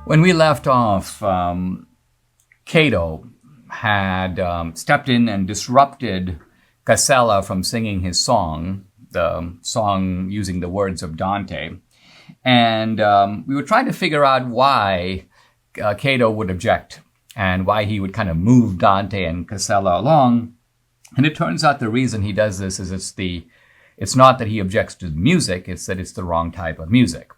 When we left off, Cato had stepped in and disrupted Casella from singing his song, the song using the words of Dante. And we were trying to figure out why Cato would object and why he would kind of move Dante and Casella along. And it turns out the reason he does this is it's not that he objects to music, it's that it's the wrong type of music.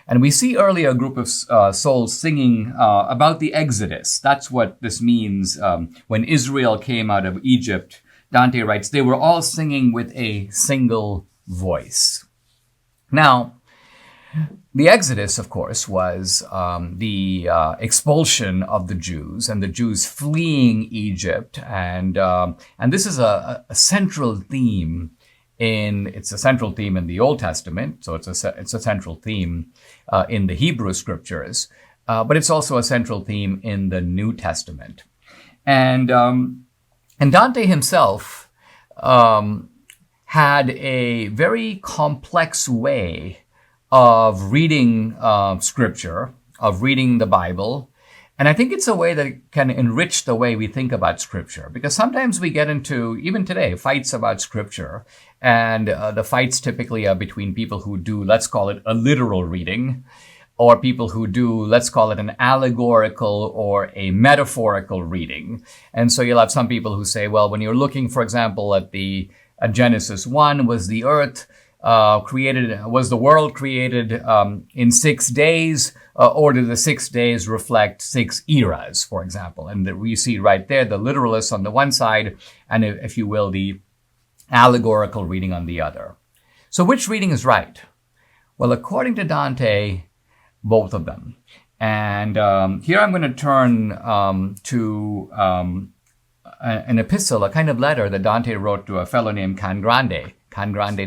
And we see earlier a group of souls singing about the Exodus. That's what this means. When Israel came out of Egypt, Dante writes, they were all singing with a single voice. Now, the Exodus, of course, was the expulsion of the Jews and the Jews fleeing Egypt. And this is a central theme it's a central theme in the Old Testament, so it's a central theme in the Hebrew scriptures, but it's also a central theme in the New Testament. And Dante himself had a very complex way of reading scripture, of reading the Bible. And I think it's a way that can enrich the way we think about scripture, because sometimes we get into, even today, fights about scripture. And the fights typically are between people who do, let's call it a literal reading, or people who do, let's call it an allegorical or a metaphorical reading. And so you'll have some people who say, well, when you're looking, for example, at Genesis 1, was the earth was the world created in 6 days, or do the 6 days reflect 6 eras, for example? And we see right there the literalists on the one side, and if you will, the allegorical reading on the other. So which reading is right? Well, according to Dante, both of them. And here I'm going to turn to an epistle, a kind of letter that Dante wrote to a fellow named Can Grande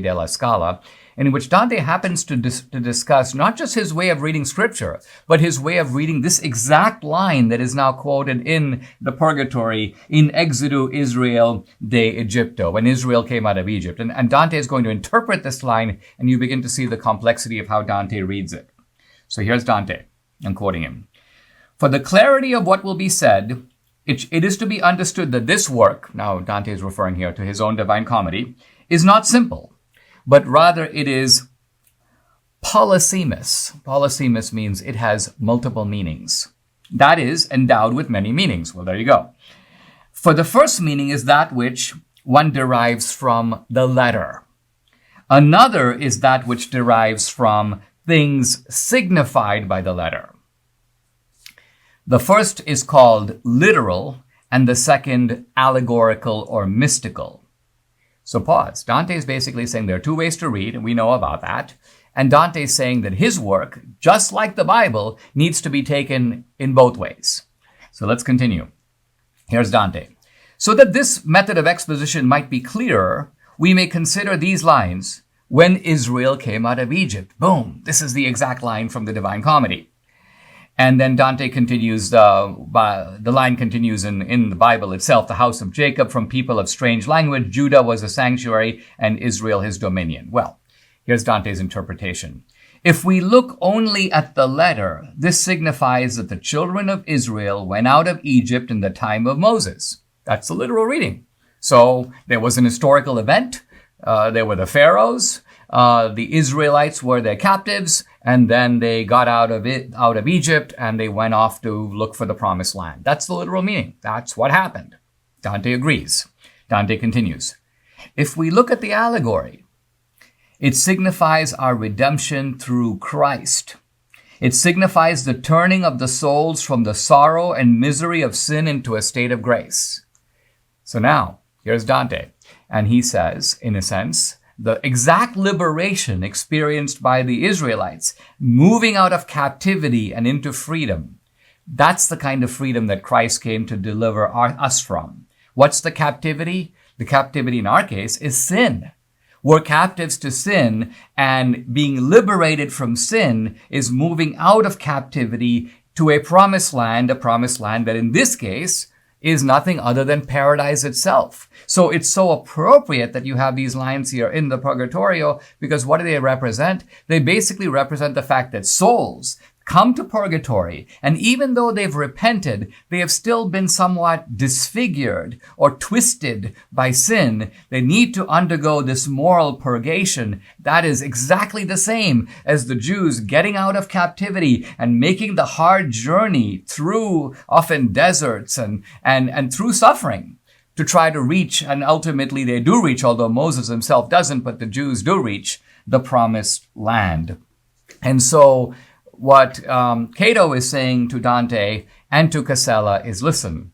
della Scala, in which Dante happens to discuss not just his way of reading scripture, but his way of reading this exact line that is now quoted in the Purgatory, in Exodu Israel de Egypto, when Israel came out of Egypt. And Dante is going to interpret this line, and you begin to see the complexity of how Dante reads it. So here's Dante. I'm quoting him. For the clarity of what will be said, it is to be understood that this work, now Dante is referring here to his own Divine Comedy, is not simple, but rather it is polysemous. Polysemous means it has multiple meanings. That is, endowed with many meanings. Well, there you go. For the first meaning is that which one derives from the letter. Another is that which derives from things signified by the letter. The first is called literal, and the second allegorical or mystical. So pause. Dante is basically saying there are two ways to read, and we know about that. And Dante is saying that his work, just like the Bible, needs to be taken in both ways. So let's continue. Here's Dante. So that this method of exposition might be clearer, we may consider these lines. When Israel came out of Egypt. Boom. This is the exact line from the Divine Comedy. And then Dante continues, the line continues in the Bible itself. The house of Jacob from people of strange language. Judah was a sanctuary and Israel his dominion. Well, here's Dante's interpretation. If we look only at the letter, this signifies that the children of Israel went out of Egypt in the time of Moses. That's the literal reading. So there was an historical event. There were the pharaohs. The Israelites were their captives, and then they got out of Egypt, and they went off to look for the promised land. That's the literal meaning. That's what happened. Dante agrees. Dante continues. If we look at the allegory, it signifies our redemption through Christ. It signifies the turning of the souls from the sorrow and misery of sin into a state of grace. So now, here's Dante, and he says, in a sense, the exact liberation experienced by the Israelites, moving out of captivity and into freedom. That's the kind of freedom that Christ came to deliver us from. What's the captivity? The captivity in our case is sin. We're captives to sin, and being liberated from sin is moving out of captivity to a promised land that in this case is nothing other than paradise itself. So it's so appropriate that you have these lines here in the Purgatorio, because what do they represent? They basically represent the fact that souls, come to purgatory, and even though they've repented, they have still been somewhat disfigured or twisted by sin. They need to undergo this moral purgation. That is exactly the same as the Jews getting out of captivity and making the hard journey through often deserts and through suffering to try to reach, and ultimately they do reach, although Moses himself doesn't, but the Jews do reach the promised land. And so what Cato is saying to Dante and to Casella is, listen,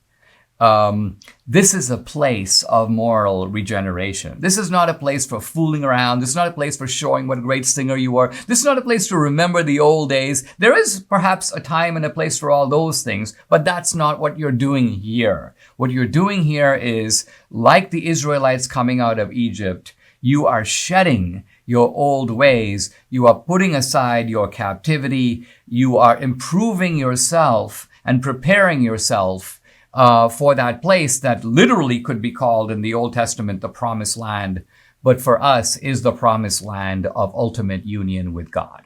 this is a place of moral regeneration. This is not a place for fooling around. This is not a place for showing what a great singer you are. This is not a place to remember the old days. There is perhaps a time and a place for all those things, but that's not what you're doing here. What you're doing here is, like the Israelites coming out of Egypt, you are shedding your old ways. You are putting aside your captivity. You are improving yourself and preparing yourself for that place that literally could be called in the Old Testament the promised land, but for us is the promised land of ultimate union with God.